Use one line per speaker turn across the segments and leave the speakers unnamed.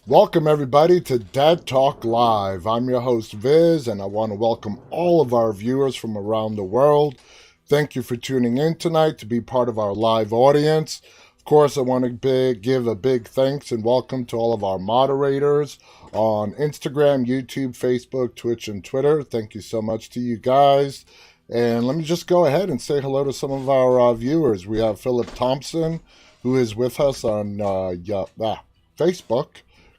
Welcome everybody to Dead Talk Live. I'm your host Viz, and I want to welcome all of our viewers from around the world. Thank you for tuning in tonight to be part of our live audience. Of course, I want to give a big thanks and welcome to all of our moderators on Instagram, YouTube, Facebook, Twitch, and Twitter. Thank you so much to you guys. And let me just go ahead and say hello to some of our viewers. We have Philip Thompson, who is with us on Facebook.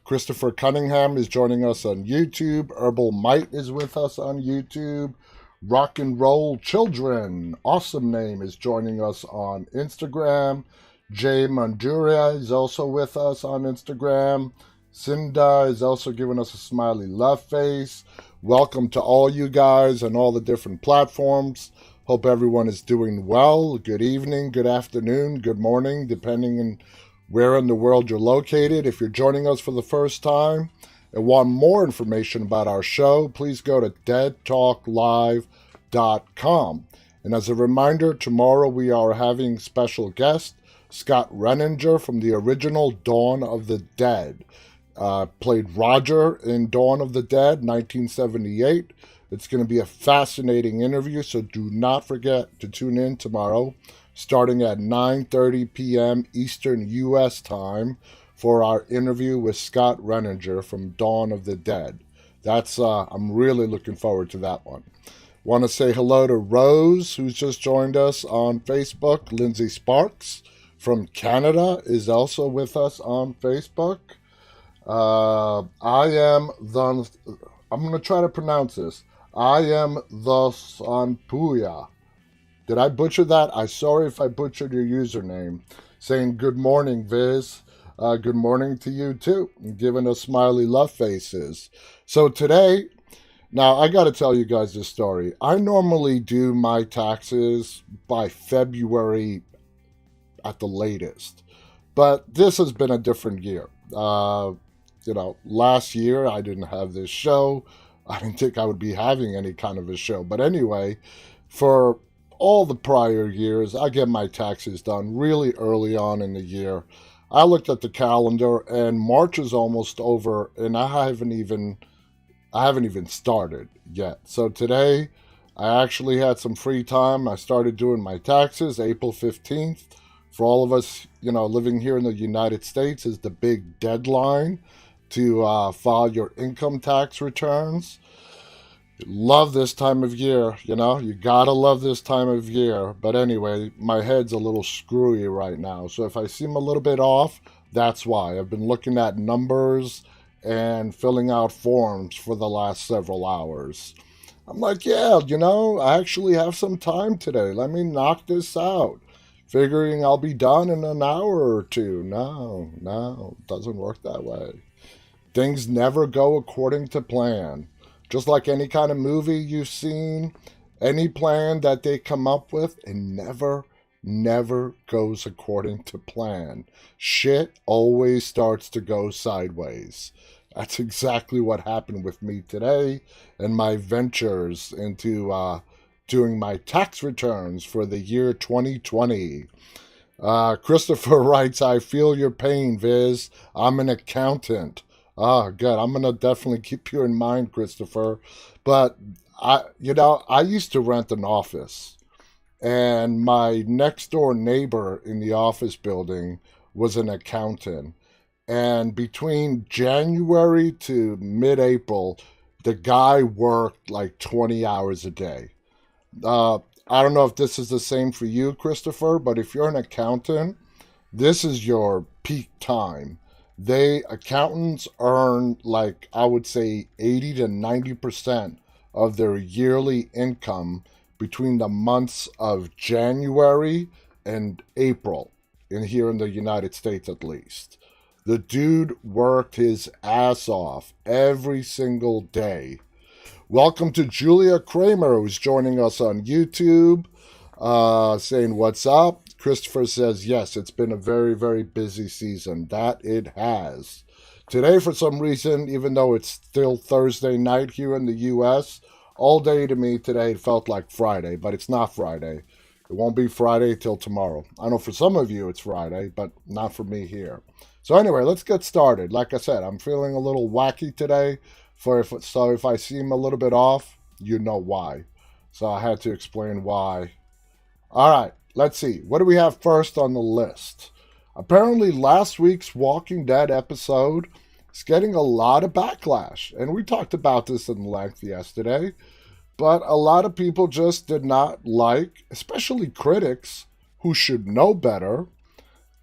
Christopher Cunningham is joining us on YouTube. Herbal Might is with us on YouTube. Rock and Roll Children, awesome name, is joining us on Instagram. Jay Manduria is also with us on Instagram. Cinda is also giving us a smiley love face. Welcome to all you guys on all the different platforms. Hope everyone is doing well. Good evening, good afternoon, good morning, depending on where in the world you're located. If you're joining us for the first time and want more information about our show, please go to deadtalklive.com. And as a reminder, tomorrow we are having special guest Scott Renninger from the original Dawn of the Dead. Played Roger in Dawn of the Dead, 1978. It's going to be a fascinating interview, so do not forget to tune in tomorrow, starting at 9:30 p.m. Eastern U.S. time for our interview with Scott Renninger from Dawn of the Dead. I'm really looking forward to that one. Want to say hello to Rose, who's just joined us on Facebook. Lindsay Sparks from Canada is also with us on Facebook. I'm going to try to pronounce this. I am the Sanpuya. Did I butcher that? I'm sorry if I butchered your username. Saying good morning, Viz. Good morning to you too. And giving us smiley love faces. So today, now I got to tell you guys this story. I normally do my taxes by February at the latest. But this has been a different year. Last year I didn't have this show. I didn't think I would be having any kind of a show. But anyway, for all the prior years, I get my taxes done really early on in the year. I looked at the calendar and March is almost over and I haven't even started yet. So today I actually had some free time. I started doing my taxes. April 15th, for all of us, living here in the United States, is the big deadline to file your income tax returns. Love this time of year, you gotta love this time of year. But anyway, my head's a little screwy right now, so if I seem a little bit off, that's why. I've been looking at numbers and filling out forms for the last several hours. I'm like, I actually have some time today. Let me knock this out. Figuring I'll be done in an hour or two. No, it doesn't work that way. Things never go according to plan. Just like any kind of movie you've seen, any plan that they come up with, it never goes according to plan. Shit always starts to go sideways. That's exactly what happened with me today and my ventures into doing my tax returns for the year 2020. Christopher writes, I feel your pain, Viz. I'm an accountant. Good. I'm going to definitely keep you in mind, Christopher. But, I used to rent an office. And my next door neighbor in the office building was an accountant. And between January to mid-April, the guy worked like 20 hours a day. I don't know if this is the same for you, Christopher, but if you're an accountant, this is your peak time. Accountants earn, like, I would say 80 to 90% of their yearly income between the months of January and April, here in the United States at least. The dude worked his ass off every single day. Welcome to Julia Kramer, who's joining us on YouTube, saying, what's up? Christopher says, yes, it's been a very, very busy season. That it has. Today, for some reason, even though it's still Thursday night here in the U.S., all day to me today it felt like Friday, but it's not Friday. It won't be Friday till tomorrow. I know for some of you it's Friday, but not for me here. So anyway, let's get started. Like I said, I'm feeling a little wacky today. So if I seem a little bit off, you know why. So I had to explain why. All right, let's see. What do we have first on the list? Apparently, last week's Walking Dead episode is getting a lot of backlash. And we talked about this in length yesterday. But a lot of people just did not like, especially critics who should know better,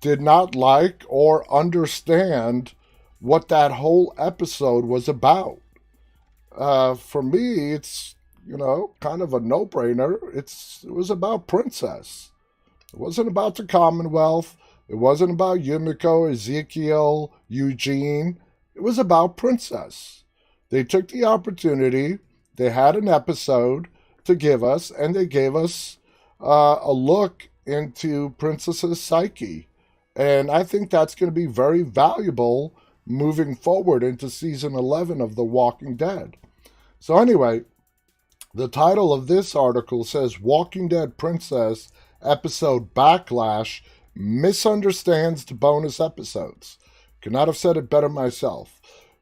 did not like or understand what that whole episode was about. For me, it's, kind of a no-brainer. It was about Princess. It wasn't about the Commonwealth. It wasn't about Yumiko, Ezekiel, Eugene. It was about Princess. They took the opportunity. They had an episode to give us, and they gave us a look into Princess's psyche. And I think that's going to be very valuable moving forward into season 11 of The Walking Dead. So anyway, the title of this article says Walking Dead Princess Episode Backlash Misunderstands the Bonus Episodes. Could not have said it better myself.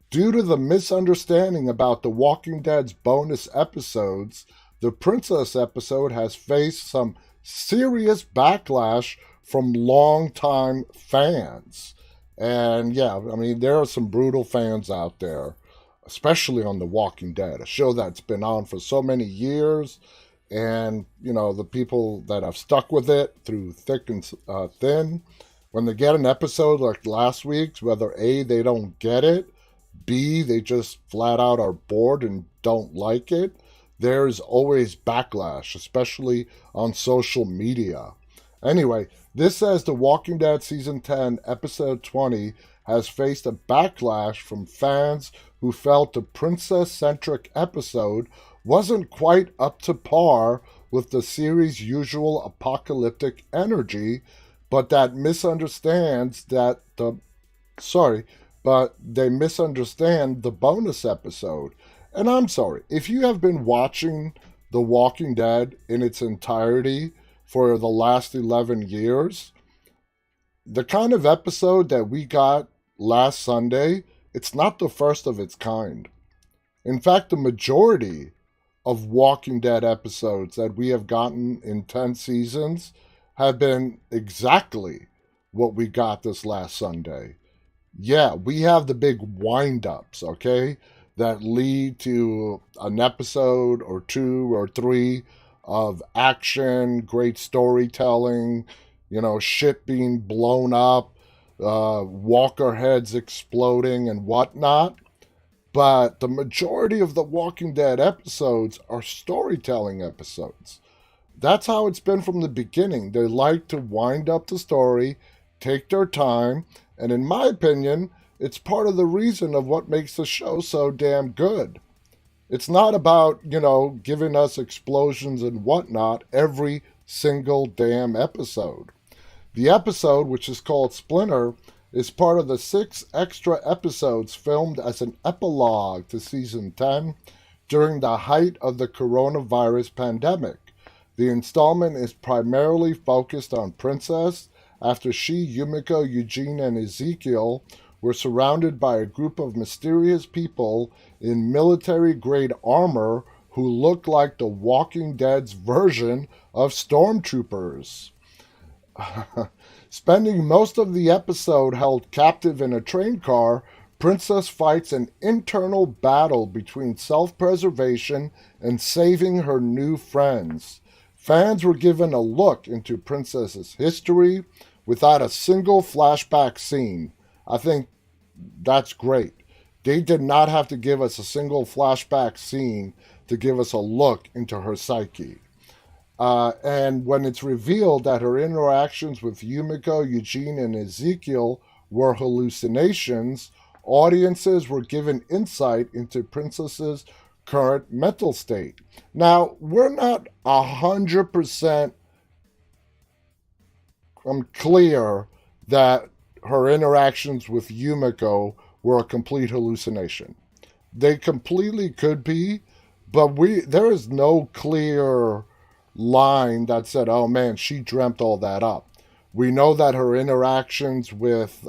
Due to the misunderstanding about The Walking Dead's bonus episodes, the Princess episode has faced some serious backlash from longtime fans. And yeah, I mean, there are some brutal fans out there, especially on The Walking Dead, a show that's been on for so many years. And, the people that have stuck with it through thick and thin, when they get an episode like last week's, whether A, they don't get it, B, they just flat out are bored and don't like it, there's always backlash, especially on social media. Anyway, this says The Walking Dead Season 10, Episode 20 has faced a backlash from fans who felt the princess-centric episode wasn't quite up to par with the series' usual apocalyptic energy, but they misunderstand the bonus episode. And I'm sorry, if you have been watching The Walking Dead in its entirety for the last 11 years, the kind of episode that we got last Sunday, it's not the first of its kind. In fact, the majority of Walking Dead episodes that we have gotten in 10 seasons have been exactly what we got this last Sunday. Yeah, we have the big wind-ups, okay, that lead to an episode or two or three of action, great storytelling, shit being blown up, walker heads exploding and whatnot. But the majority of the Walking Dead episodes are storytelling episodes. That's how it's been from the beginning. They like to wind up the story, take their time, and in my opinion, it's part of the reason of what makes the show so damn good. It's not about, giving us explosions and whatnot every single damn episode. The episode, which is called Splinter, is part of the 6 extra episodes filmed as an epilogue to Season 10 during the height of the coronavirus pandemic. The installment is primarily focused on Princess after she, Yumiko, Eugene, and Ezekiel were surrounded by a group of mysterious people in military-grade armor who look like The Walking Dead's version of stormtroopers. Spending most of the episode held captive in a train car, Princess fights an internal battle between self-preservation and saving her new friends. Fans were given a look into Princess's history without a single flashback scene. I think that's great. They did not have to give us a single flashback scene to give us a look into her psyche. And when it's revealed that her interactions with Yumiko, Eugene, and Ezekiel were hallucinations, audiences were given insight into Princess's current mental state. Now, we're not 100% clear that her interactions with Yumiko were a complete hallucination. They completely could be, but there is no clear line that said, oh man, she dreamt all that up. We know that her interactions with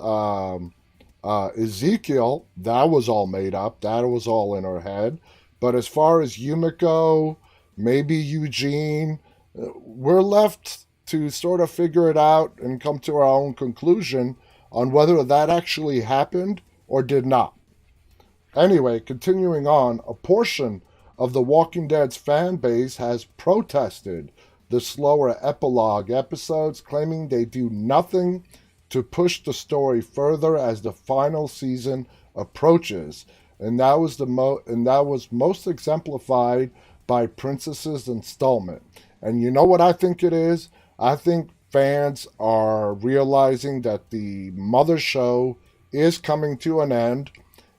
Ezekiel, that was all made up. That was all in her head. But as far as Yumiko, maybe Eugene, we're left to sort of figure it out and come to our own conclusion on whether that actually happened or did not. Anyway, continuing on, a portion of The Walking Dead's fan base has protested the slower epilogue episodes, claiming they do nothing to push the story further as the final season approaches. And that was most exemplified by Princess's installment. And you know what I think it is? I think fans are realizing that the mother show is coming to an end,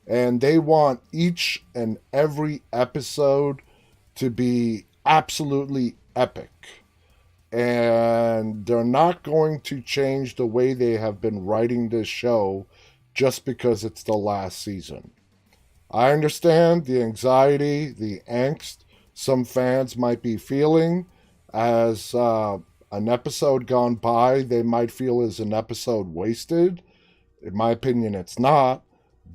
and they want each and every episode to be absolutely epic. And they're not going to change the way they have been writing this show just because it's the last season. I understand the anxiety, the angst some fans might be feeling as an episode gone by they might feel is an episode wasted. In my opinion, it's not.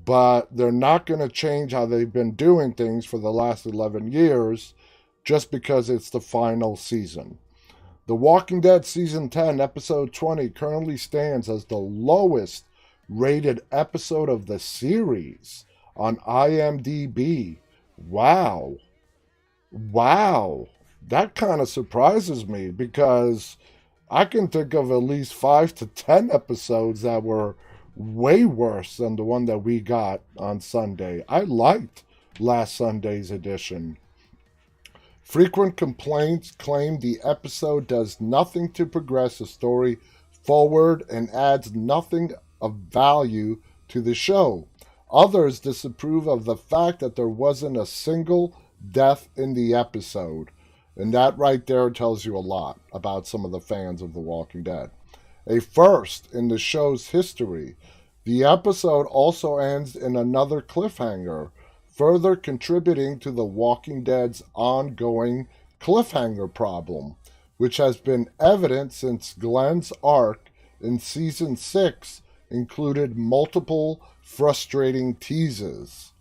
But they're not going to change how they've been doing things for the last 11 years just because it's the final season. The Walking Dead Season 10, Episode 20 currently stands as the lowest rated episode of the series on IMDb. Wow. That kind of surprises me because I can think of at least 5 to 10 episodes that were way worse than the one that we got on Sunday. I liked last Sunday's edition. Frequent complaints claim the episode does nothing to progress the story forward and adds nothing of value to the show. Others disapprove of the fact that there wasn't a single death in the episode. And that right there tells you a lot about some of the fans of The Walking Dead. A first in the show's history, the episode also ends in another cliffhanger, further contributing to The Walking Dead's ongoing cliffhanger problem, which has been evident since Glenn's arc in Season 6 included multiple frustrating teases.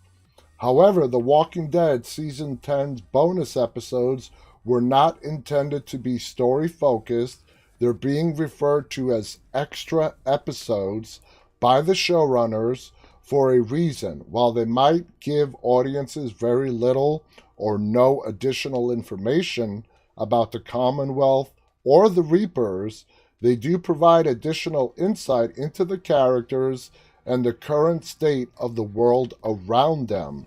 However, The Walking Dead Season 10's bonus episodes were not intended to be story-focused. They're being referred to as extra episodes by the showrunners for a reason. While they might give audiences very little or no additional information about the Commonwealth or the Reapers, they do provide additional insight into the characters and the current state of the world around them,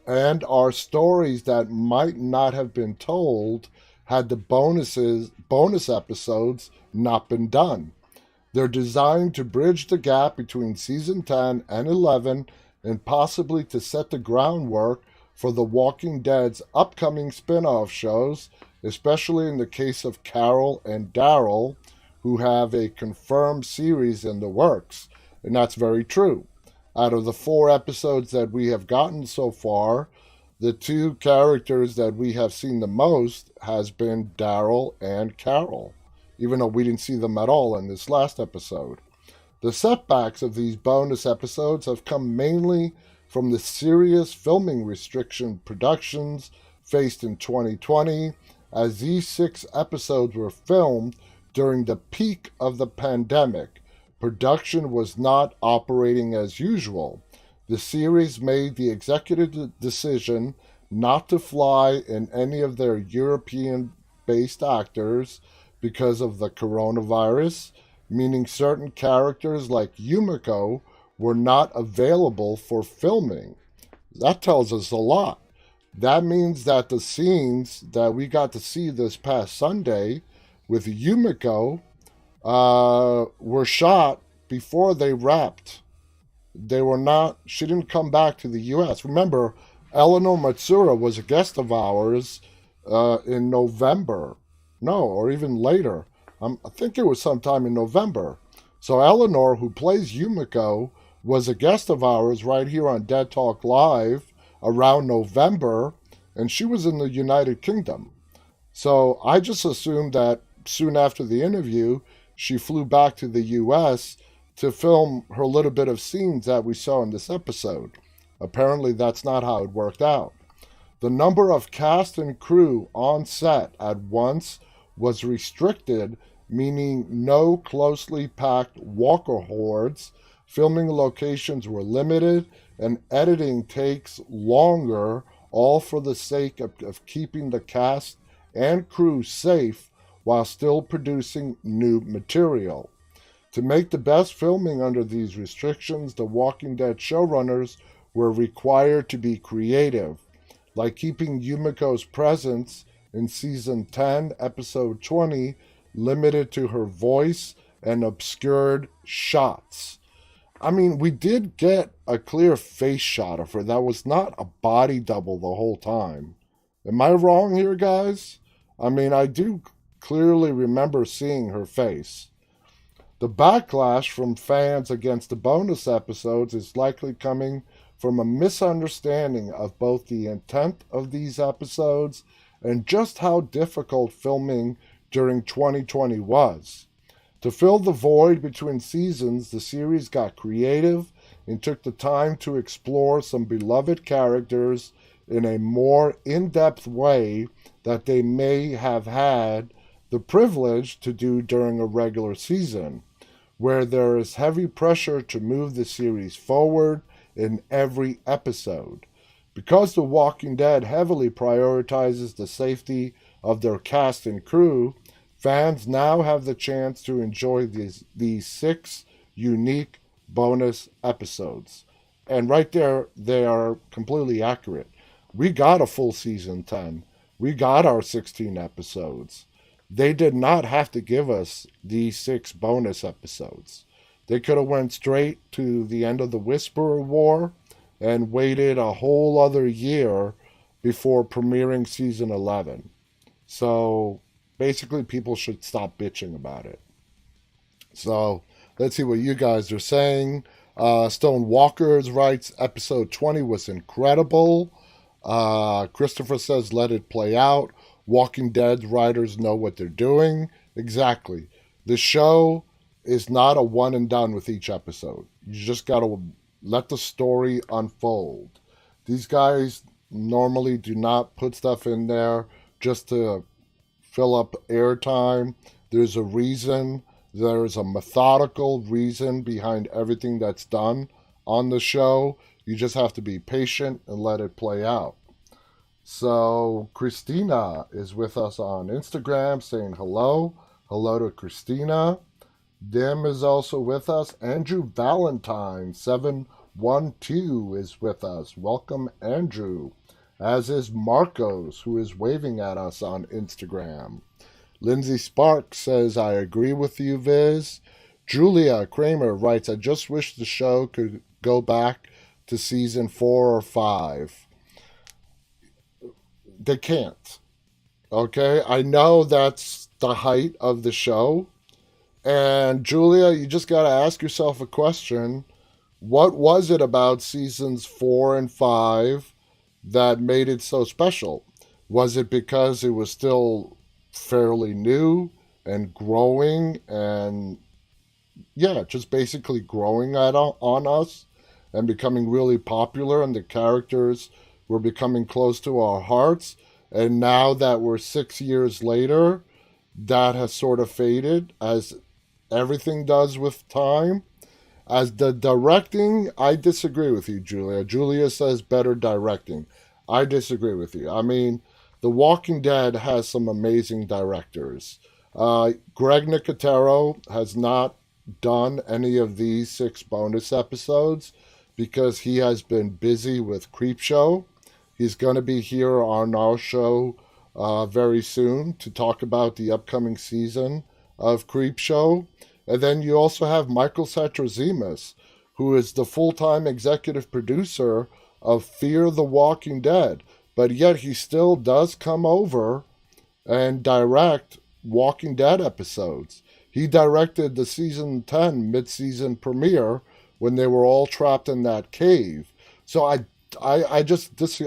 and are stories that might not have been told had the bonus episodes not been done. They're designed to bridge the gap between Season 10 and 11 and possibly to set the groundwork for The Walking Dead's upcoming spin-off shows, especially in the case of Carol and Daryl, who have a confirmed series in the works. And that's very true. Out of the 4 episodes that we have gotten so far, the 2 characters that we have seen the most has been Daryl and Carol, even though we didn't see them at all in this last episode. The setbacks of these bonus episodes have come mainly from the serious filming restriction productions faced in 2020, as these 6 episodes were filmed during the peak of the pandemic. Production was not operating as usual. The series made the executive decision not to fly in any of their European-based actors because of the coronavirus, meaning certain characters like Yumiko were not available for filming. That tells us a lot. That means that the scenes that we got to see this past Sunday with Yumiko were shot before they wrapped. She didn't come back to the U.S. Remember, Eleanor Matsura was a guest of ours in November. No, or even later. I think it was sometime in November. So Eleanor, who plays Yumiko, was a guest of ours right here on Dead Talk Live around November, and she was in the United Kingdom. So I just assumed that soon after the interview, she flew back to the US to film her little bit of scenes that we saw in this episode. Apparently, that's not how it worked out. The number of cast and crew on set at once was restricted, meaning no closely packed walker hordes. Filming locations were limited, and editing takes longer, all for the sake of keeping the cast and crew safe while still producing new material. To make the best filming under these restrictions, the Walking Dead showrunners were required to be creative, like keeping Yumiko's presence in Season 10, Episode 20, limited to her voice and obscured shots. I mean, we did get a clear face shot of her that was not a body double the whole time. Am I wrong here, guys? I mean, I do clearly remember seeing her face. The backlash from fans against the bonus episodes is likely coming from a misunderstanding of both the intent of these episodes and just how difficult filming during 2020 was. To fill the void between seasons, the series got creative and took the time to explore some beloved characters in a more in-depth way that they may have had the privilege to do during a regular season, where there is heavy pressure to move the series forward in every episode. Because The Walking Dead heavily prioritizes the safety of their cast and crew, fans now have the chance to enjoy these 6 unique bonus episodes. And right there, they are completely accurate. We got a full season 10. We got our 16 episodes. They did not have to give us these 6 bonus episodes. They could have went straight to the end of the Whisperer War and waited a whole other year before premiering season 11. So basically, people should stop bitching about it. So let's see what you guys are saying. Stone Walkers writes, episode 20 was incredible. Christopher says, let it play out. Walking Dead writers know what they're doing. Exactly. The show is not a one and done with each episode. You just got to let the story unfold. These guys normally do not put stuff in there just to fill up airtime. There's a reason. There's a methodical reason behind everything that's done on the show. You just have to be patient and let it play out. So Christina is with us on Instagram saying hello. Hello to Christina. Dim is also with us. Andrew Valentine 712 is with us. Welcome, Andrew. As is Marcos, who is waving at us on Instagram. Lindsay Sparks says, I agree with you, Viz. Julia Kramer writes, I just wish the show could go back to season 4 or 5. They can't. Okay? I know that's the height of the show. And Julia, you just got to ask yourself a question. What was it about seasons 4 and 5 that made it so special? Was it because it was still fairly new and growing and, yeah, just basically growing on us and becoming really popular, and the characters were becoming close to our hearts? And now that we're 6 years later, that has sort of faded, as everything does with time. As the directing, I disagree with you, Julia. Julia says better directing. I disagree with you. I mean, The Walking Dead has some amazing directors. Greg Nicotero has not done any of these 6 bonus episodes because he has been busy with Creepshow. He's going to be here on our show very soon to talk about the upcoming season of Creepshow. And then you also have Michael Satrazemis, who is the full-time executive producer of Fear the Walking Dead. But yet he still does come over and direct Walking Dead episodes. He directed the season 10 mid-season premiere when they were all trapped in that cave. So I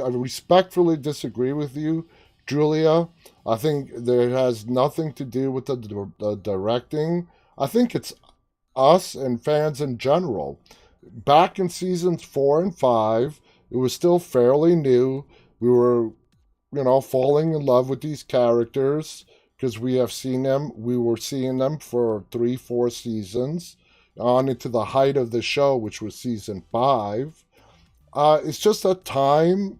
respectfully disagree with you, Julia. I think that it has nothing to do with the directing. I think it's us and fans in general. Back in seasons 4 and 5, it was still fairly new. We were, falling in love with these characters because we have seen them. We were seeing them for 3, 4 seasons on into the height of the show, which was season 5. It's just that time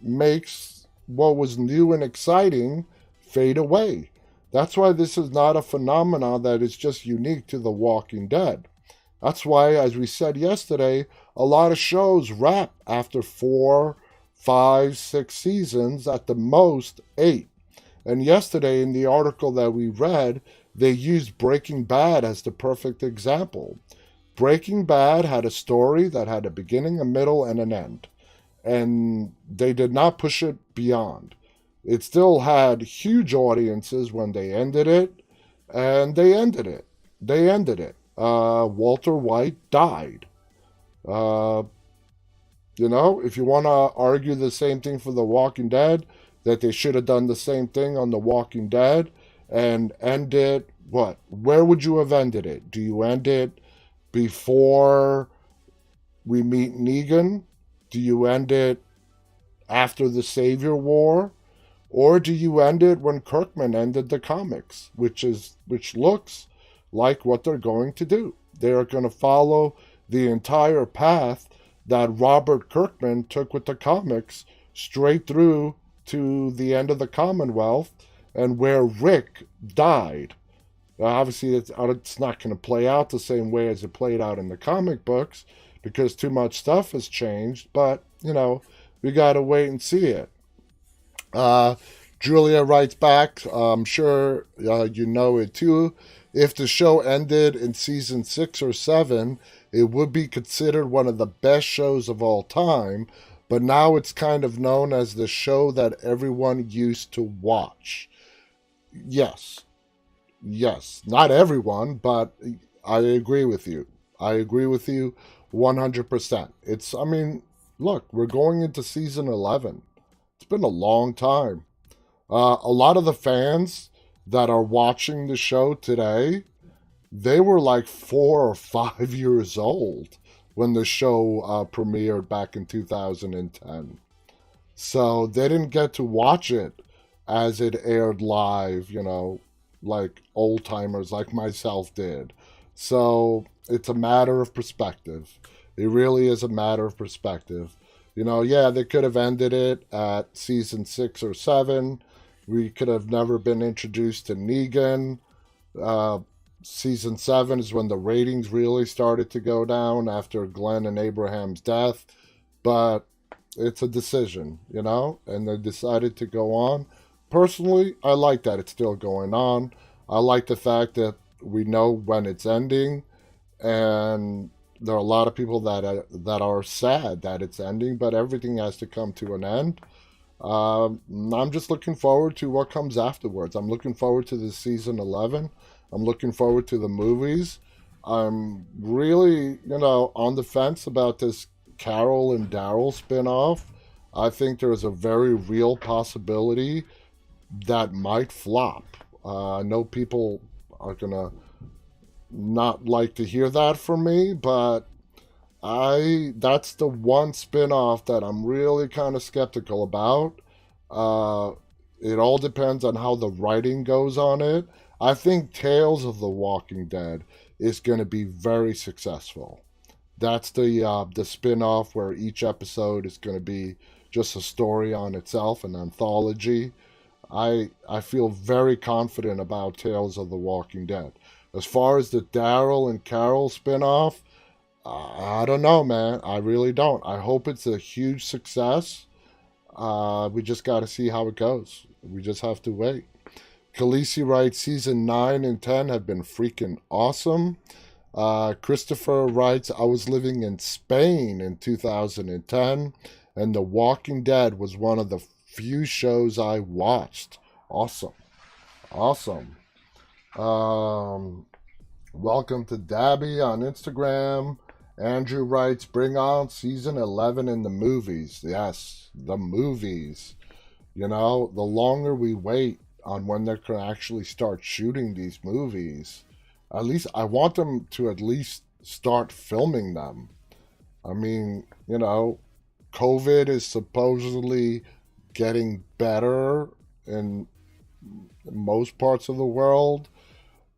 makes what was new and exciting fade away. That's why this is not a phenomenon that is just unique to The Walking Dead. That's why, as we said yesterday, a lot of shows wrap after 4, 5, 6 seasons, at the most 8. And yesterday, in the article that we read, they used Breaking Bad as the perfect example. Breaking Bad had a story that had a beginning, a middle, and an end. And they did not push it beyond. It still had huge audiences when they ended it, and they ended it. Walter White died. If you want to argue the same thing for The Walking Dead, that they should have done the same thing on The Walking Dead and end it, what? Where would you have ended it? Do you end it before we meet Negan? Do you end it after the Savior War? Or do you end it when Kirkman ended the comics, which looks like what they're going to do? They are going to follow the entire path that Robert Kirkman took with the comics straight through to the end of the Commonwealth and where Rick died. Obviously, it's not going to play out the same way as it played out in the comic books because too much stuff has changed, but, we got to wait and see it. Julia writes back, I'm sure you know it too. If the show ended in season 6 or 7, it would be considered one of the best shows of all time, but now it's kind of known as the show that everyone used to watch. Yes, not everyone, but I agree with you. 100%. Look, we're going into season 11. It's been a long time. A lot of the fans that are watching the show today, they were like 4 or 5 years old when the show premiered back in 2010. So they didn't get to watch it as it aired live, like old timers like myself did. So it's a matter of perspective. It really is a matter of perspective. They could have ended it at season 6 or 7. We could have never been introduced to Negan. Season 7 is when the ratings really started to go down after Glenn and Abraham's death. But it's a decision, and they decided to go on. Personally, I like that it's still going on. I like the fact that we know when it's ending, and there are a lot of people that are sad that it's ending, but everything has to come to an end. I'm just looking forward to what comes afterwards. I'm looking forward to the season 11. I'm looking forward to the movies. I'm really, on the fence about this Carol and Daryl spinoff. I think there's a very real possibility that might flop. I know people are going to not like to hear that from me, but that's the one spin-off that I'm really kind of skeptical about. It all depends on how the writing goes on it. I think Tales of the Walking Dead is going to be very successful. That's the spin-off where each episode is going to be just a story on itself, an anthology. I feel very confident about Tales of the Walking Dead. As far as the Daryl and Carol spin-off, I don't know, man. I really don't. I hope it's a huge success. We just got to see how it goes. We just have to wait. Khaleesi writes, season 9 and 10 have been freaking awesome. Christopher writes, I was living in Spain in 2010, and The Walking Dead was one of the few shows I watched. Awesome. Welcome to Dabby on Instagram. Andrew writes, bring on season 11 in the movies. Yes, the movies. You know, the longer we wait on when they're going to actually start shooting these movies, at least I want them to at least start filming them. I mean, you know, COVID is supposedly getting better in most parts of the world.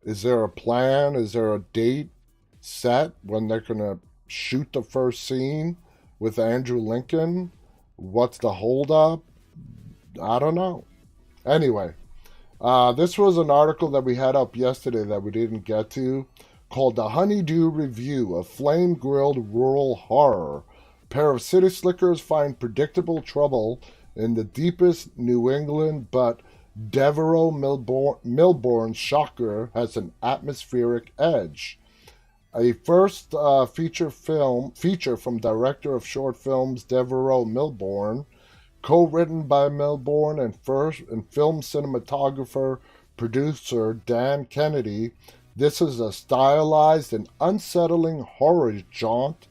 Is there a plan? Is there a date set when they're going to shoot the first scene with Andrew Lincoln? What's the holdup? I don't know. Anyway, this was an article that we had up yesterday that we didn't get to, called The Honeydew Review, a flame-grilled rural horror. A pair of city slickers find predictable trouble in the deepest New England, but Devereaux Milbourne shocker has an atmospheric edge. A first feature from director of short films Devereaux Milbourne, co-written by Milbourne and film cinematographer producer Dan Kennedy. This is a stylized and unsettling horror jaunt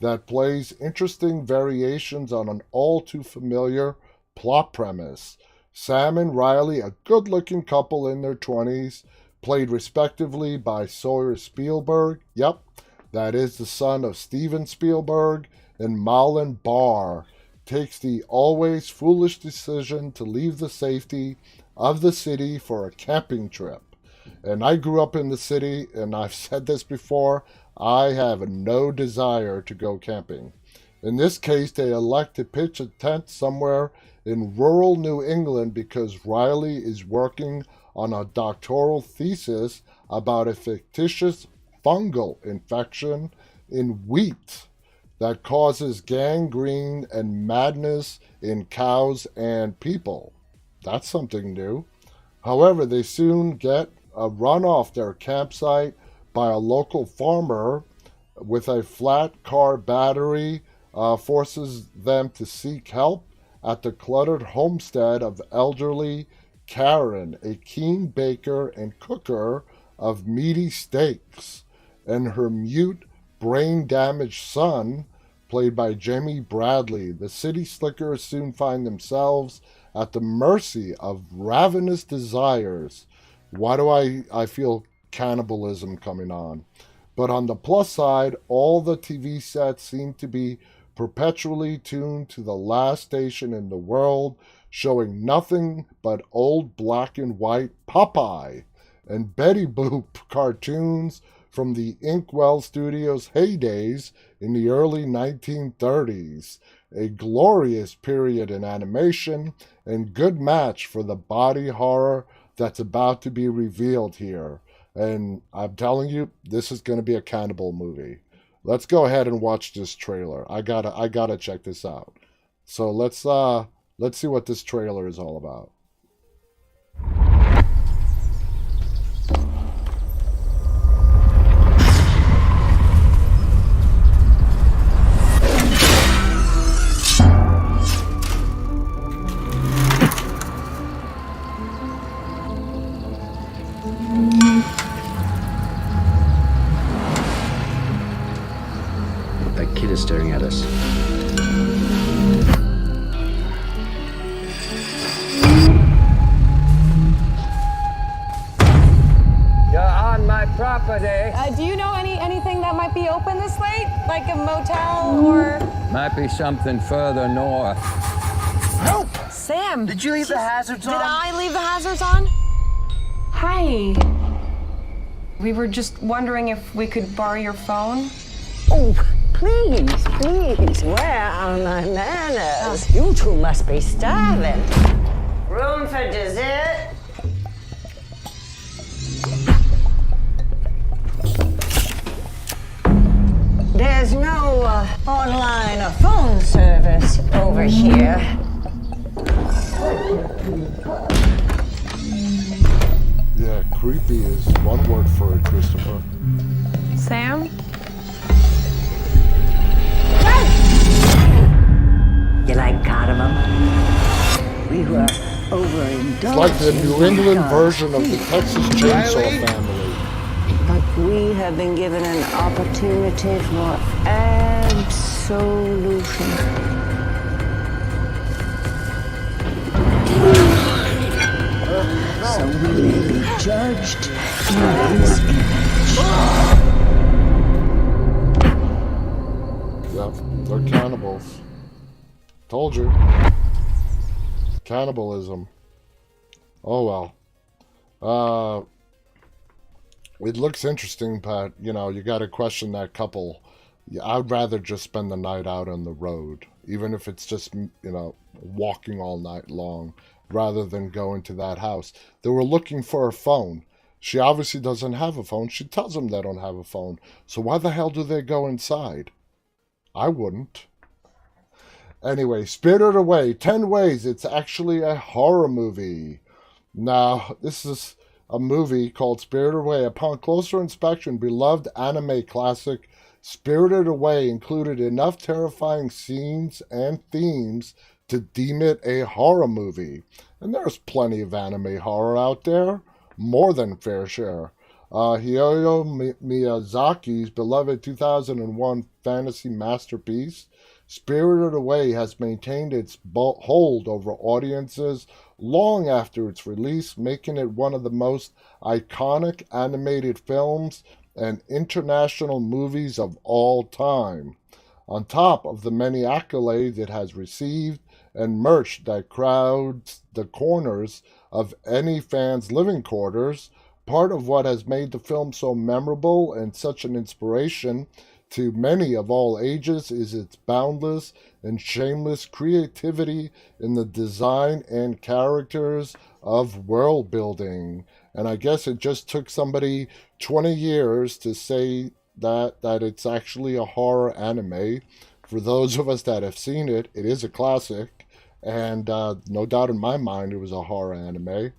that plays interesting variations on an all-too-familiar plot premise. Sam and Riley, a good-looking couple in their 20s, played respectively by Sawyer Spielberg, yep, that is the son of Steven Spielberg, and Malin Barr, takes the always foolish decision to leave the safety of the city for a camping trip. And I grew up in the city, and I've said this before, I have no desire to go camping. In this case, they elect to pitch a tent somewhere in rural New England because Riley is working on a doctoral thesis about a fictitious fungal infection in wheat that causes gangrene and madness in cows and people. That's something new. However, they soon get run off their campsite by a local farmer with a flat car battery, forces them to seek help at the cluttered homestead of elderly Karen, a keen baker and cooker of meaty steaks, and her mute, brain-damaged son, played by Jamie Bradley. The city slickers soon find themselves at the mercy of ravenous desires. Why do I feel cannibalism coming on? But on the plus side, all the TV sets seem to be perpetually tuned to the last station in the world, showing nothing but old black and white Popeye and Betty Boop cartoons from the Inkwell Studios' heydays in the early 1930s. A glorious period in animation and good match for the body horror that's about to be revealed here. And I'm telling you, this is going to be a cannibal movie. Let's go ahead and watch this trailer. I gotta check this out. So let's see what this trailer is all about.
That kid is staring at us.
You're on my property.
Do you know anything that might be open this late? Like a motel or...
Might be something further north.
Help! Sam!
Did you leave the hazards on?
Did I leave the hazards on? Hi. We were just wondering if we could borrow your phone.
Oh, please, where are my manners? You two must be starving. Room for dessert? There's no online or phone service over here.
Yeah, creepy is one word for it, Christopher.
Sam?
You like cardamom? We were overindulged.
It's like the New England version of the Texas Chainsaw Family.
But We have been given an opportunity for absolution. So we may be judged in his image.
Yep, they're cannibals. Told you. Cannibalism. Oh well. It looks interesting, but, you know, you got to question that couple. I'd rather just spend the night out on the road, even if it's just, you know, walking all night long, rather than going to that house. They were looking for a phone. She obviously doesn't have a phone. She tells them they don't have a phone. So why the hell do they go inside? I wouldn't. Anyway, Spirited Away, 10 Ways. It's actually a horror movie. Now, this is a movie called Spirited Away. Upon closer inspection, beloved anime classic Spirited Away included enough terrifying scenes and themes to deem it a horror movie. And there's plenty of anime horror out there, more than fair share. Hayao Miyazaki's beloved 2001 fantasy masterpiece, Spirited Away has maintained its hold over audiences long after its release, making it one of the most iconic animated films and international movies of all time. On top of the many accolades it has received and merch that crowds the corners of any fan's living quarters, part of what has made the film so memorable and such an inspiration to many of all ages is its boundless and shameless creativity in the design and characters of world building. And I guess it just took somebody 20 years to say that it's actually a horror anime. For those of us that have seen it, it is a classic, and no doubt in my mind it was a horror anime.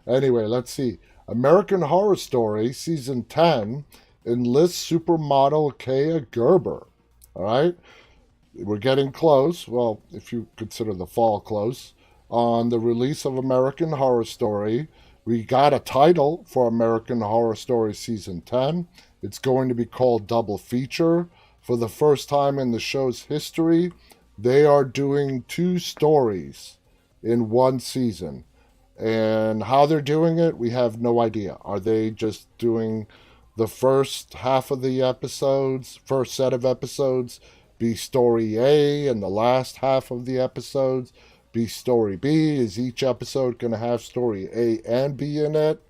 Anyway, let's see. American Horror Story Season 10 enlists supermodel Kaia Gerber. All right? We're getting close, well, if you consider the fall close, on the release of American Horror Story. We got a title for American Horror Story Season 10. It's going to be called Double Feature. For the first time in the show's history, they are doing 2 stories in one season. And how they're doing it, we have no idea. Are they just doing the first half of the episodes, first set of episodes, be story A, and the last half of the episodes be story B? Is each episode going to have story A and B in it?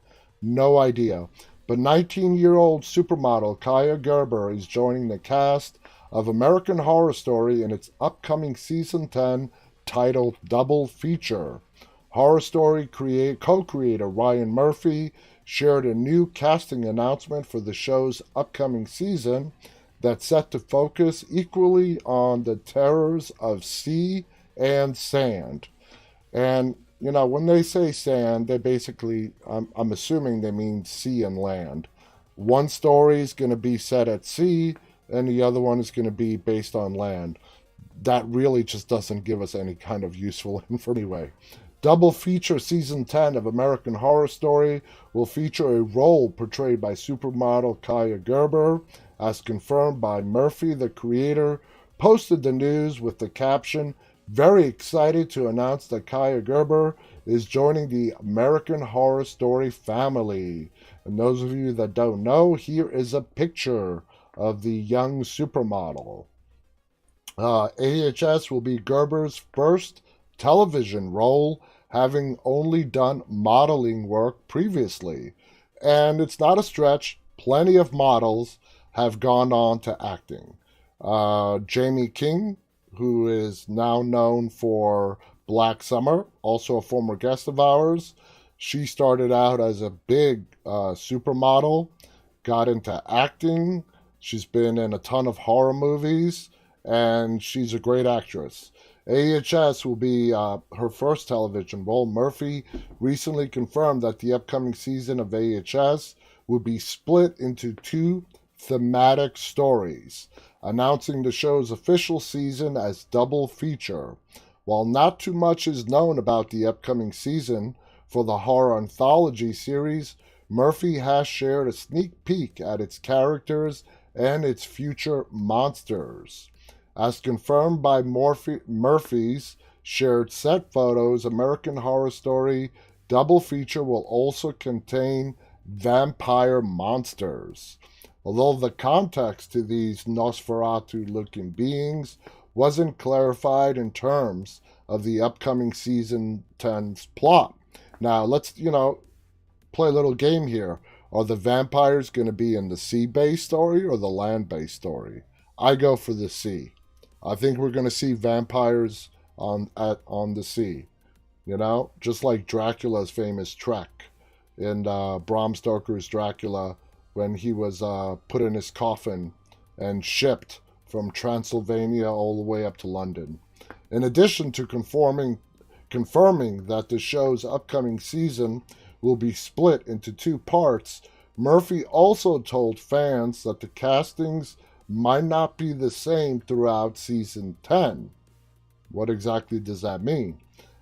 No idea. But 19-year-old supermodel Kaia Gerber is joining the cast of American Horror Story in its upcoming Season 10 titled Double Feature. Horror Story co-creator Ryan Murphy shared a new casting announcement for the show's upcoming season that's set to focus equally on the terrors of sea and sand. And, you know, when they say sand, they basically, I'm assuming they mean sea and land. One story is going to be set at sea, and the other one is going to be based on land. That really just doesn't give us any kind of useful info anyway. Double Feature Season 10 of American Horror Story will feature a role portrayed by supermodel Kaia Gerber, as confirmed by Murphy. The creator posted the news with the caption, "Very excited to announce that Kaia Gerber is joining the American Horror Story family." And those of you that don't know, here is a picture of the young supermodel. AHS will be Gerber's first television role, having only done modeling work previously. And it's not a stretch. Plenty of models have gone on to acting. Jamie King, who is now known for Black Summer, also a former guest of ours. She started out as a big supermodel, got into acting. She's been in a ton of horror movies, and she's a great actress. AHS will be her first television role. Murphy recently confirmed that the upcoming season of AHS will be split into 2 thematic stories, announcing the show's official season as Double Feature. While not too much is known about the upcoming season for the horror anthology series, Murphy has shared a sneak peek at its characters and its future monsters. As confirmed by Murphy's shared set photos, American Horror Story double feature will also contain vampire monsters. Although the context to these Nosferatu-looking beings wasn't clarified in terms of the upcoming season 10's plot. Now, let's, play a little game here. Are the vampires going to be in the sea-based story or the land-based story? I go for the sea. I think we're going to see vampires on the sea. Just like Dracula's famous trek in Bram Stoker's Dracula, when he was put in his coffin and shipped from Transylvania all the way up to London. In addition to confirming that the show's upcoming season will be split into 2 parts, Murphy also told fans that the castings might not be the same throughout season 10. What exactly does that mean?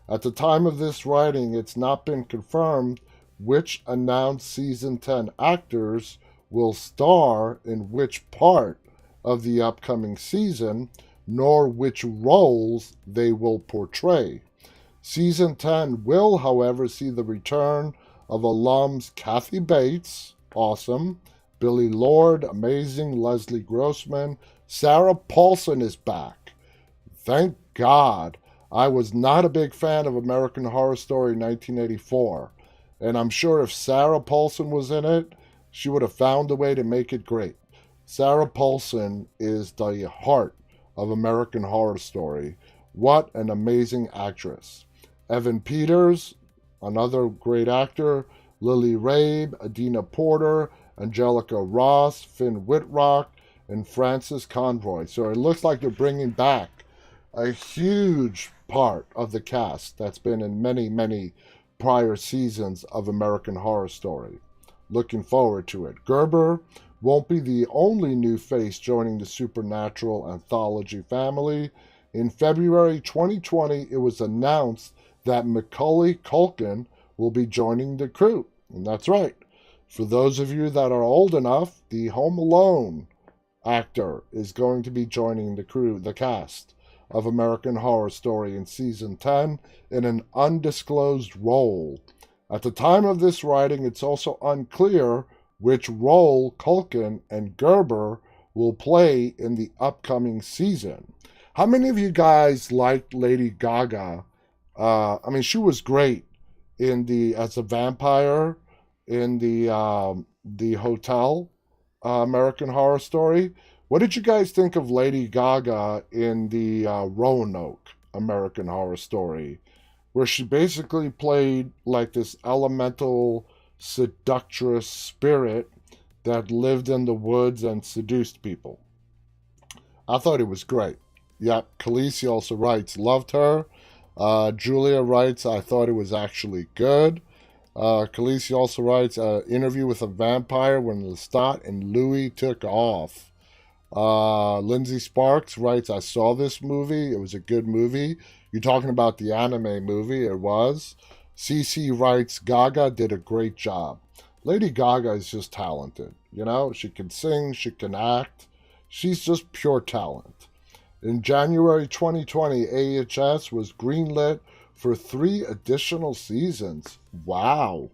At the time of this writing, it's not been confirmed which announced season 10 actors will star in which part of the upcoming season, nor which roles they will portray. Season 10 will, however, see the return of alums Kathy Bates, awesome, Billy Lord, amazing, Leslie Grossman, Sarah Paulson is back. Thank God. I was not a big fan of American Horror Story 1984, and I'm sure if Sarah Paulson was in it, she would have found a way to make it great. Sarah Paulson is the heart of American Horror Story. What an amazing actress. Evan Peters, another great actor, Lily Rabe, Adina Porter, Angelica Ross, Finn Whitrock, and Francis Conroy. So it looks like they're bringing back a huge part of the cast that's been in many, many prior seasons of American Horror Story. Looking forward to it. Gerber won't be the only new face joining the Supernatural Anthology family. In February 2020, it was announced that Macaulay Culkin will be joining the crew. And that's right. For those of you that are old enough, the Home Alone actor is going to be joining the cast of American Horror Story in Season 10 in an undisclosed role. At the time of this writing, it's also unclear which role Culkin and Gerber will play in the upcoming season. How many of you guys liked Lady Gaga? She was great as a vampire in the hotel American Horror Story. What did you guys think of Lady Gaga in the Roanoke American Horror Story, where she basically played like this elemental seductress spirit that lived in the woods and seduced people? I thought it was great. Yep, Khaleesi also writes, loved her. Julia writes, I thought it was actually good. Khaleesi also writes, interview with a vampire when Lestat and Louis took off. Lindsay Sparks writes, I saw this movie. It was a good movie. You're talking about the anime movie. It was. CC writes, Gaga did a great job. Lady Gaga is just talented. She can sing, she can act. She's just pure talent. In January 2020, AHS was greenlit for 3 additional seasons. Wow.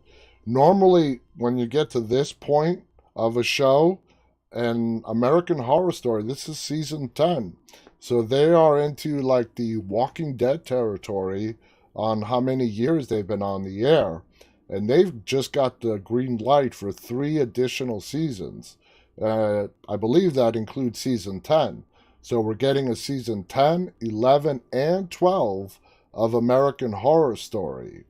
Normally, when you get to this point of a show, and American Horror Story, this is season 10. So they are into like the Walking Dead territory on how many years they've been on the air. And they've just got the green light for 3 additional seasons. I believe that includes season 10. So we're getting a season 10, 11, and 12 of American Horror Story.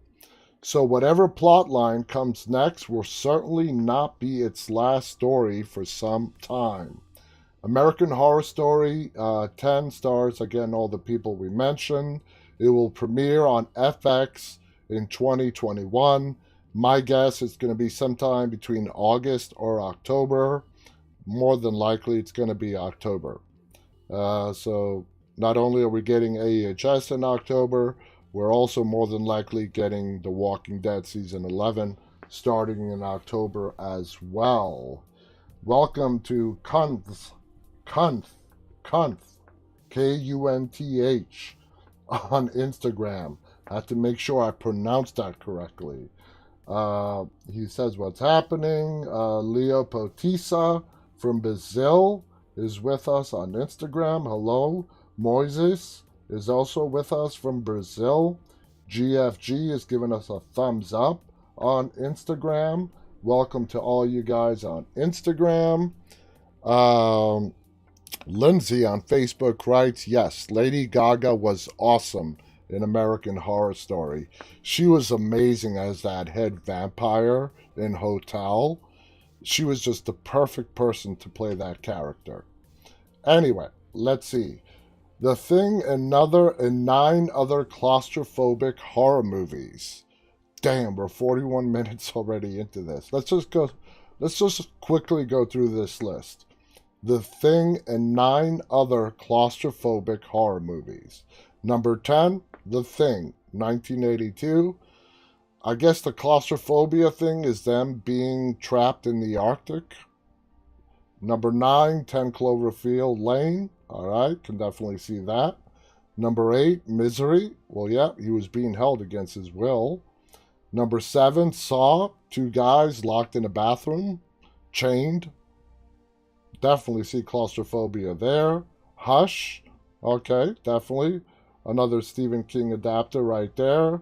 So whatever plotline comes next will certainly not be its last story for some time. American Horror Story 10 stars, again, all the people we mentioned. It will premiere on FX in 2021. My guess is going to be sometime between August or October. More than likely, it's going to be October. So not only are we getting AHS in October, we're also more than likely getting The Walking Dead Season 11 starting in October as well. Welcome to Kunth, Kunth, on Instagram. I have to make sure I pronounce that correctly. He says what's happening. Leo Potisa from Brazil is with us on Instagram. Hello. Moises is also with us from Brazil. GFG is giving us a thumbs up on Instagram. Welcome to all you guys on Instagram. Lindsay on Facebook writes, yes, Lady Gaga was awesome in American Horror Story. She was amazing as that head vampire in Hotel. She was just the perfect person to play that character. Anyway, let's see. The Thing and 9 other claustrophobic horror movies. Damn, we're 41 minutes already into this. Let's just quickly go through this list. The Thing and 9 other claustrophobic horror movies. Number 10, The Thing, 1982. I guess the claustrophobia thing is them being trapped in the Arctic. Number 9, 10 Cloverfield Lane. All right, can definitely see that. Number 8, Misery. Well, yeah, he was being held against his will. Number 7, Saw. 2 guys locked in a bathroom, chained. Definitely see claustrophobia there. Hush. Okay, definitely. Another Stephen King adapter right there.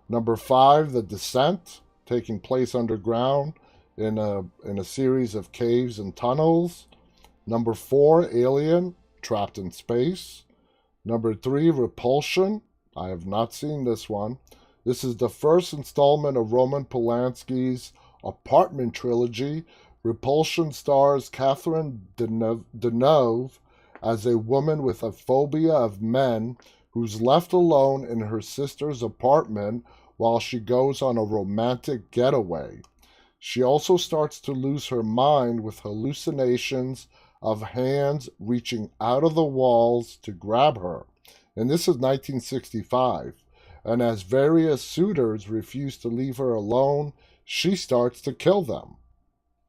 Number 5, The Descent, taking place underground in a series of caves and tunnels. Number 4, Alien, trapped in space. Number 3, Repulsion. I have not seen this one. This is the first installment of Roman Polanski's apartment trilogy. Repulsion stars Catherine Deneuve as a woman with a phobia of men who's left alone in her sister's apartment while she goes on a romantic getaway. She also starts to lose her mind with hallucinations of hands reaching out of the walls to grab her. And this is 1965. And as various suitors refuse to leave her alone, she starts to kill them.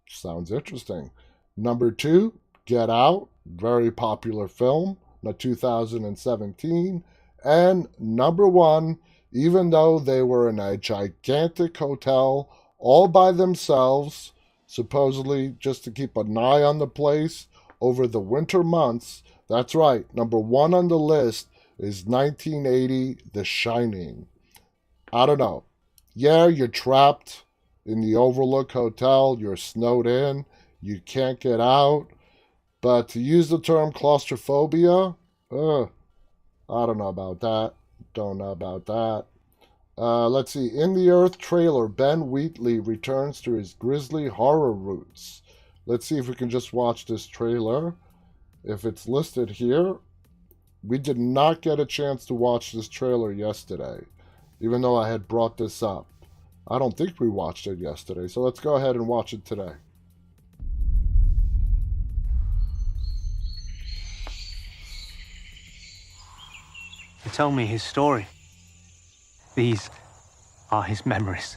Sounds interesting. Number 2, Get Out, very popular film, 2017. And number 1, even though they were in a gigantic hotel all by themselves, supposedly just to keep an eye on the place over the winter months, that's right, number 1 on the list is 1980, The Shining. I don't know. Yeah, you're trapped in the Overlook Hotel, you're snowed in, you can't get out, but to use the term claustrophobia, I don't know about that. Don't know about that. Let's see. In the Earth trailer, Ben Wheatley returns to his grisly horror roots. Let's see if we can just watch this trailer. If it's listed here. We did not get a chance to watch this trailer yesterday, even though I had brought this up. I don't think we watched it yesterday, so let's go ahead and watch it today.
He told me his story. These are his memories.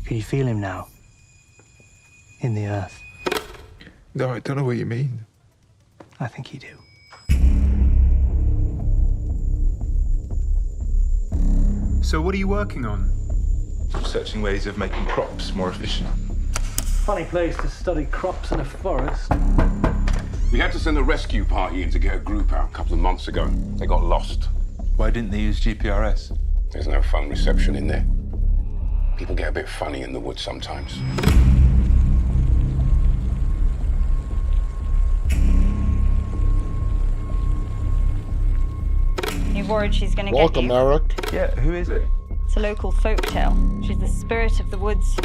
Can you feel him now? In the earth?
No, I don't know what you mean.
I think you do.
So what are you working on?
Searching ways of making crops more efficient.
Funny place to study crops in a forest.
We had to send a rescue party in to get a group out a couple of months ago. They got lost.
Why didn't they use GPRS?
There's no phone reception in there. People get a bit funny in the woods sometimes.
You're worried she's gonna
Welcome,
get you?
Eric.
Yeah, who is it?
It's a local folk tale. She's the spirit of the woods.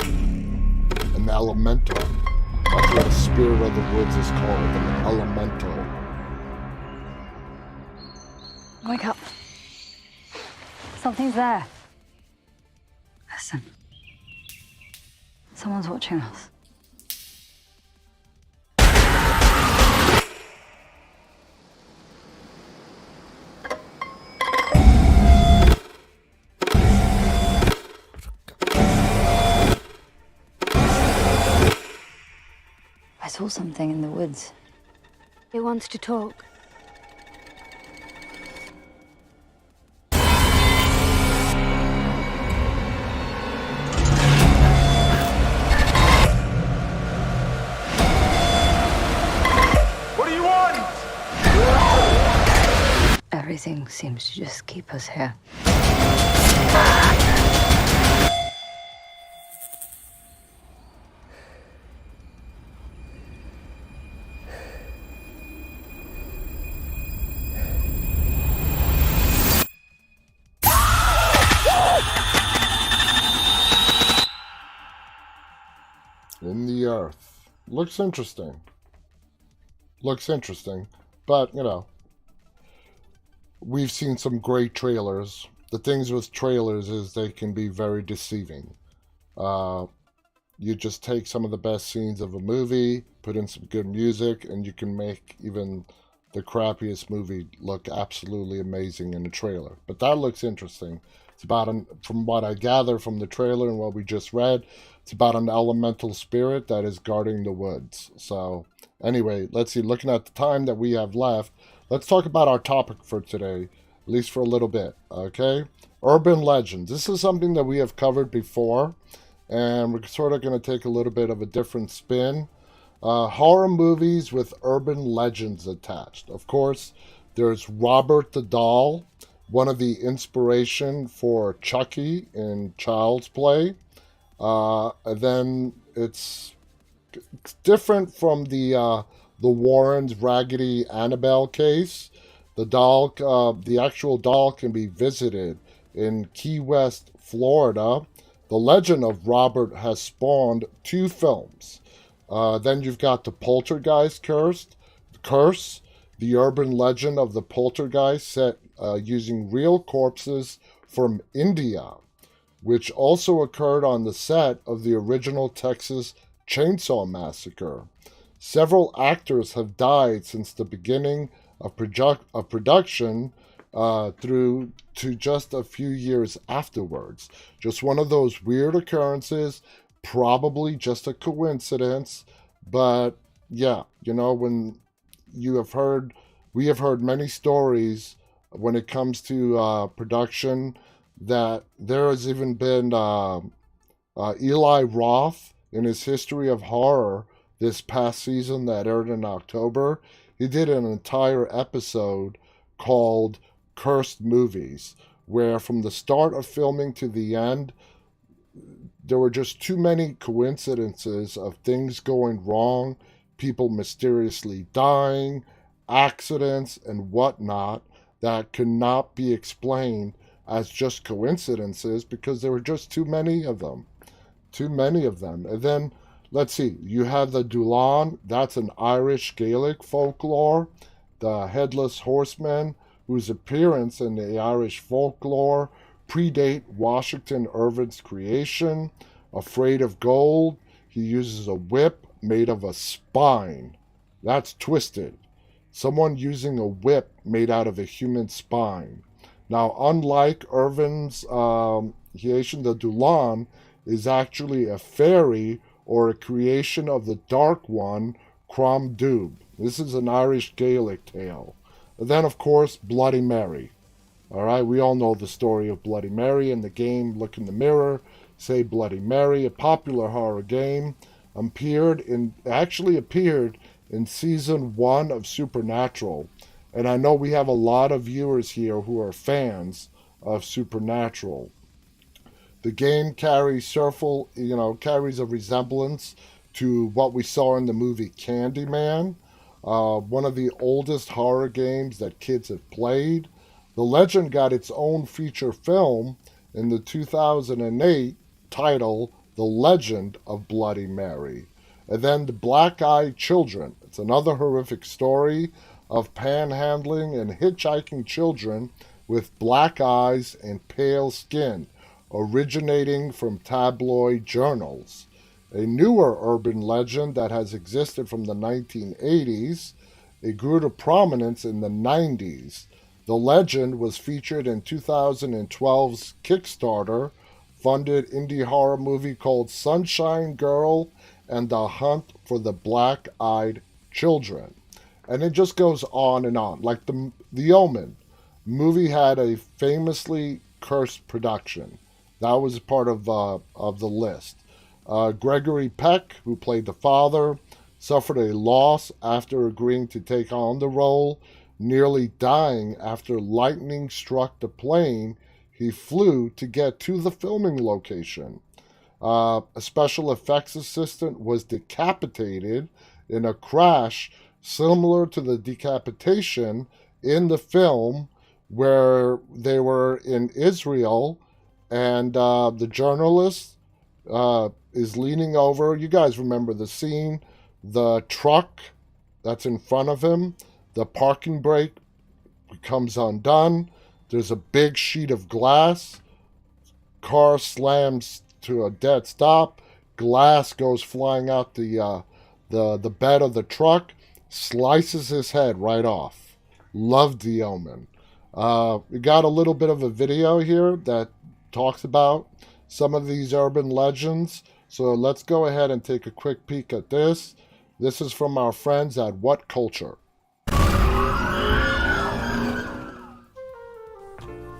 An elemental. That's what the spirit of the woods is called, an elemental.
Wake up. Something's there. Listen. Someone's watching us. saw something in the woods.
It wants to talk.
What do you want?
Everything seems to just keep us here.
In the Earth. Looks interesting. But, you know, we've seen some great trailers. The things with trailers is they can be very deceiving. You just take some of the best scenes of a movie, put in some good music, and you can make even the crappiest movie look absolutely amazing in a trailer. But that looks interesting. It's about, from what I gather from the trailer and what we just read, it's about an elemental spirit that is guarding the woods. So, anyway, let's see. Looking at the time that we have left, let's talk about our topic for today, at least for a little bit, okay? Urban legends. This is something that we have covered before, and we're sort of going to take a little bit of a different spin. Horror movies with urban legends attached. Of course, there's Robert the Doll, one of the inspiration for Chucky in Child's Play. And then it's different from the Warrens' Raggedy Annabelle case. The actual doll can be visited in Key West, Florida. The legend of Robert has spawned 2 films. Then you've got the Poltergeist curse, the urban legend of the Poltergeist set using real corpses from India, which also occurred on the set of the original Texas Chainsaw Massacre. Several actors have died since the beginning of production through to just a few years afterwards. Just one of those weird occurrences, probably just a coincidence, but yeah, you know, when we have heard many stories when it comes to production, that there has even been Eli Roth in his History of Horror this past season that aired in October. He did an entire episode called Cursed Movies, where from the start of filming to the end, there were just too many coincidences of things going wrong, people mysteriously dying, accidents, and whatnot that could not be explained as just coincidences because there were just too many of them. And then, let's see, you have the Dúlan, that's an Irish Gaelic folklore. The Headless Horseman, whose appearance in the Irish folklore predate Washington Irving's creation. Afraid of Gold, he uses a whip made of a spine. That's twisted. Someone using a whip made out of a human spine. Now, unlike Irving's creation, the Dúlan is actually a fairy or a creation of the Dark One, Crom Dubh. This is an Irish Gaelic tale. And then, of course, Bloody Mary. All right, we all know the story of Bloody Mary in the game Look in the Mirror, Say Bloody Mary, a popular horror game, actually appeared in season 1 of Supernatural. And I know we have a lot of viewers here who are fans of Supernatural. The game carries a resemblance to what we saw in the movie Candyman, one of the oldest horror games that kids have played. The legend got its own feature film in the 2008 title, The Legend of Bloody Mary. And then The Black-Eyed Children. It's another horrific story of panhandling and hitchhiking children with black eyes and pale skin, originating from tabloid journals. A newer urban legend that has existed from the 1980s. It grew to prominence in the 90s. The legend was featured in 2012's Kickstarter funded indie horror movie called Sunshine Girl and the hunt for the black-eyed children. And it just goes on and on. Like the Omen movie had a famously cursed production. That was part of the list. Gregory Peck, who played the father, suffered a loss after agreeing to take on the role, nearly dying after lightning struck the plane he flew to get to the filming location. A special effects assistant was decapitated in a crash similar to the decapitation in the film where they were in Israel, and the journalist is leaning over. You guys remember the scene? The truck that's in front of him, the parking brake becomes undone. There's a big sheet of glass. Car slams to a dead stop. Glass goes flying out the bed of the truck, slices his head right off. Loved the Omen. We got a little bit of a video here that talks about some of these urban legends. So let's go ahead and take a quick peek at this. This is from our friends at What Culture.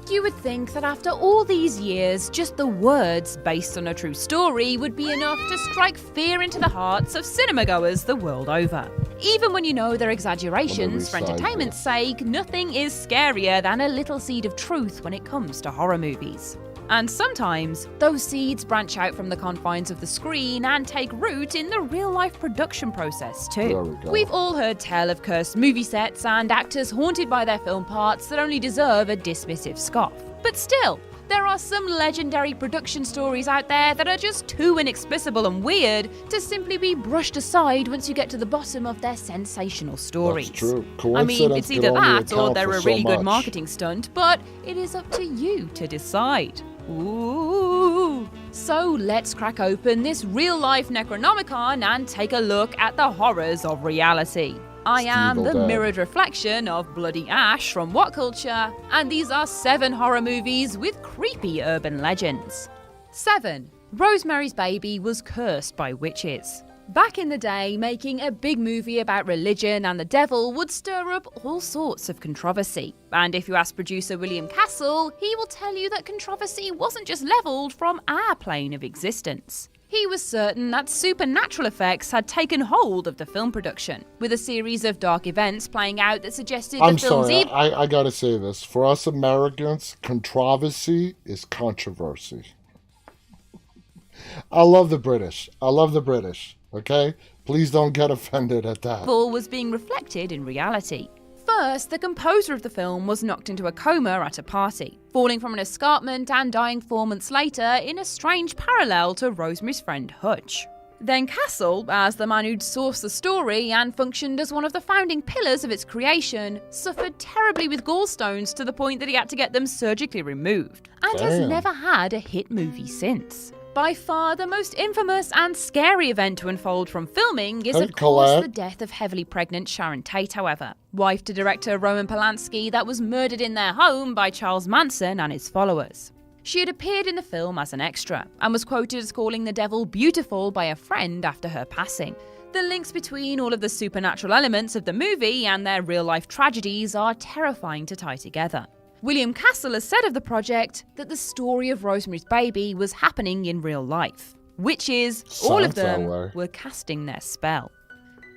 You would think that after all these years, just the words based on a true story would be enough to strike fear into the hearts of cinema-goers the world over. Even when you know they're exaggerations for entertainment's sake, nothing is scarier than a little seed of truth when it comes to horror movies. And sometimes, those seeds branch out from the confines of the screen and take root in the real-life production process too. We've all heard tell of cursed movie sets and actors haunted by their film parts that only deserve a dismissive scoff. But still, there are some legendary production stories out there that are just too inexplicable and weird to simply be brushed aside once you get to the bottom of their sensational stories.
That's true.
I mean, it's either that or they're a really good marketing stunt, but it is up to you to decide. Ooh. So let's crack open this real-life Necronomicon and take a look at the horrors of reality. I am the mirrored reflection of Bloody Ash from What Culture, and these are 7 horror movies with creepy urban legends. 7. Rosemary's Baby was cursed by witches. Back in the day, making a big movie about religion and the devil would stir up all sorts of controversy. And if you ask producer William Castle, he will tell you that controversy wasn't just levelled from our plane of existence. He was certain that supernatural effects had taken hold of the film production, with a series of dark events playing out that suggested the film's
evil. I gotta say this. For us Americans, controversy is controversy. I love the British. Okay? Please don't get offended at that.
Evil was being reflected in reality. First, the composer of the film was knocked into a coma at a party, falling from an escarpment and dying 4 months later in a strange parallel to Rosemary's friend Hutch. Then Castle, as the man who'd sourced the story and functioned as one of the founding pillars of its creation, suffered terribly with gallstones to the point that he had to get them surgically removed, and has never had a hit movie since. By far the most infamous and scary event to unfold from filming is of course the death of heavily pregnant Sharon Tate, however, wife to director Roman Polanski, that was murdered in their home by Charles Manson and his followers. She had appeared in the film as an extra and was quoted as calling the devil beautiful by a friend after her passing. The links between all of the supernatural elements of the movie and their real-life tragedies are terrifying to tie together. William Castle has said of the project that the story of Rosemary's Baby was happening in real life. Witches, all of them, were casting their spell.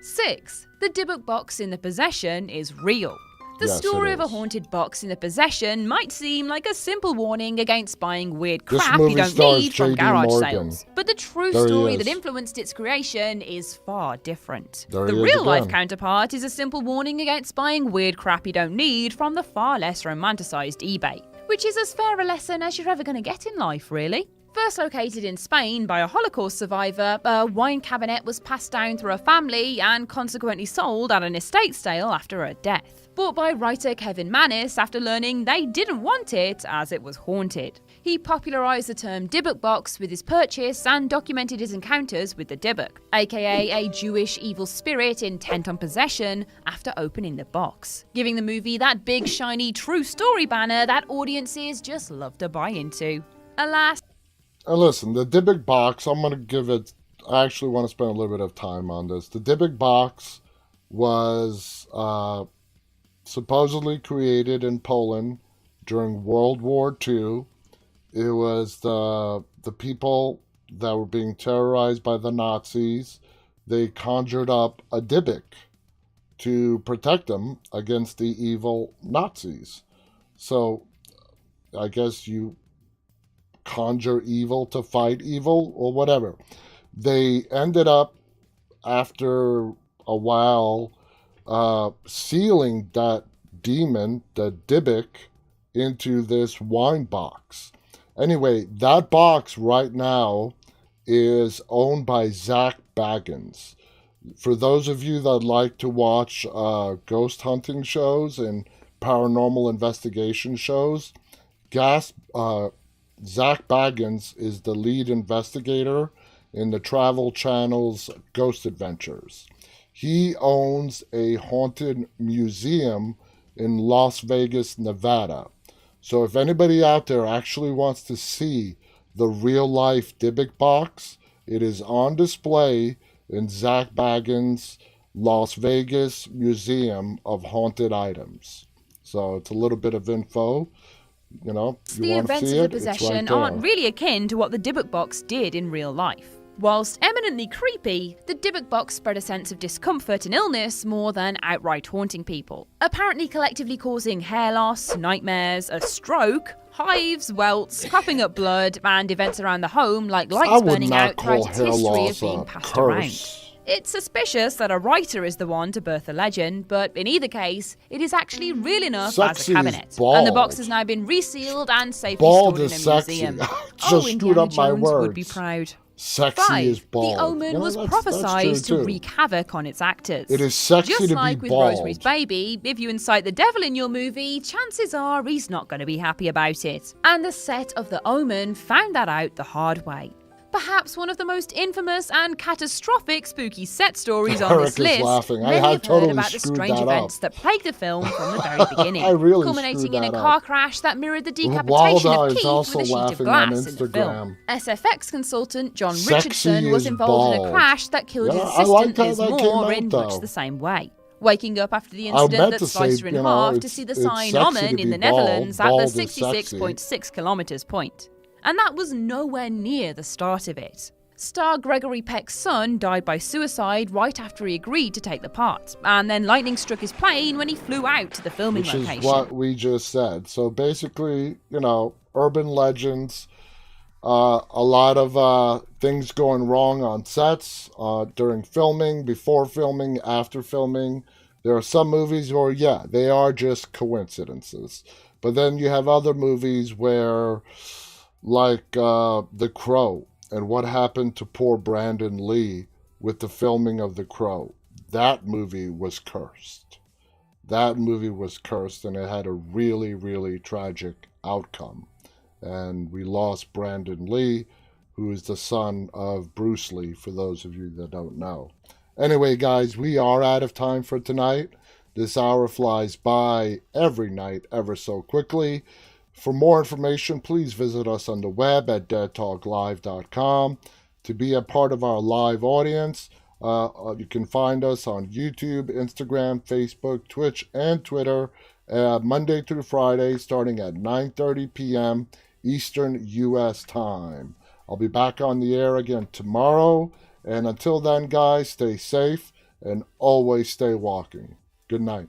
6. The Dybbuk box in The Possession is real. The story of a haunted box in The Possession might seem like a simple warning against buying weird crap you don't need from garage sales. But the true story that influenced its creation is far different. The real-life counterpart is a simple warning against buying weird crap you don't need from the far less romanticised eBay, which is as fair a lesson as you're ever going to get in life, really. First located in Spain by a Holocaust survivor, a wine cabinet was passed down through a family and consequently sold at an estate sale after her death. Bought by writer Kevin Manis after learning they didn't want it as it was haunted. He popularised the term Dybbuk box with his purchase and documented his encounters with the Dybbuk, aka a Jewish evil spirit intent on possession, after opening the box, giving the movie that big shiny true story banner that audiences just love to buy into. Alas.
Listen, the Dybbuk box, I'm going to give it I actually want to spend a little bit of time on this. The Dybbuk box was supposedly created in Poland during World War II. It was the people that were being terrorized by the Nazis. They conjured up a Dybbuk to protect them against the evil Nazis. So I guess you conjure evil to fight evil or whatever. They ended up, after a while, sealing that demon, the Dybbuk, into this wine box. Anyway, that box right now is owned by Zach Baggins. For those of you that like to watch ghost hunting shows and paranormal investigation shows, Zach Baggins is the lead investigator in the Travel Channel's Ghost Adventures. He owns a haunted museum in Las Vegas, Nevada. So if anybody out there actually wants to see the real-life Dybbuk box, it is on display in Zach Baggins' Las Vegas Museum of Haunted Items. So it's a little bit of info. You know,
the events of the possession aren't really akin to what the Dybbuk box did in real life. Whilst eminently creepy, the Dybbuk box spread a sense of discomfort and illness more than outright haunting people, apparently collectively causing hair loss, nightmares, a stroke, hives, welts, coughing up blood, and events around the home like lights burning out throughout its history of being passed around. It's suspicious that a writer is the one to birth a legend, but in either case, it is actually real enough as a cabinet. And the box has now been resealed and safely stored in a museum. Indiana Jones would be proud.
Sexy
5.
is bald.
The Omen was prophesied to wreak havoc on its actors.
It is sexy
Just
to
like
be
with
bald.
Rosemary's Baby, if you incite the devil in your movie, chances are he's not going to be happy about it. And the set of The Omen found that out the hard way. Perhaps one of the most infamous and catastrophic spooky set stories on this list.
Laughing.
Many
I
have
totally
heard about the strange
that
events
up.
that plagued the film from the very beginning, culminating in a car crash that mirrored the decapitation of Keith with a sheet of glass in the film. SFX consultant John Richardson was involved in a crash that killed his assistant Liz Moore in much the same way. Waking up after the incident that sliced her in half to see the sign Omen in the Netherlands at the 66.6 kilometers point. And that was nowhere near the start of it. Star Gregory Peck's son died by suicide right after he agreed to take the part, and then lightning struck his plane when he flew out to the filming location.
Which is what we just said. So basically, you know, urban legends, a lot of things going wrong on sets during filming, before filming, after filming. There are some movies where, yeah, they are just coincidences. But then you have other movies where, like The Crow, and what happened to poor Brandon Lee with the filming of The Crow. That movie was cursed. That movie was cursed, and it had a really, really tragic outcome. And we lost Brandon Lee, who is the son of Bruce Lee, for those of you that don't know. Anyway, guys, we are out of time for tonight. This hour flies by every night ever so quickly. For more information, please visit us on the web at deadtalklive.com. To be a part of our live audience, you can find us on YouTube, Instagram, Facebook, Twitch, and Twitter, Monday through Friday, starting at 9:30 p.m. Eastern U.S. time. I'll be back on the air again tomorrow. And until then, guys, stay safe and always stay walking. Good night.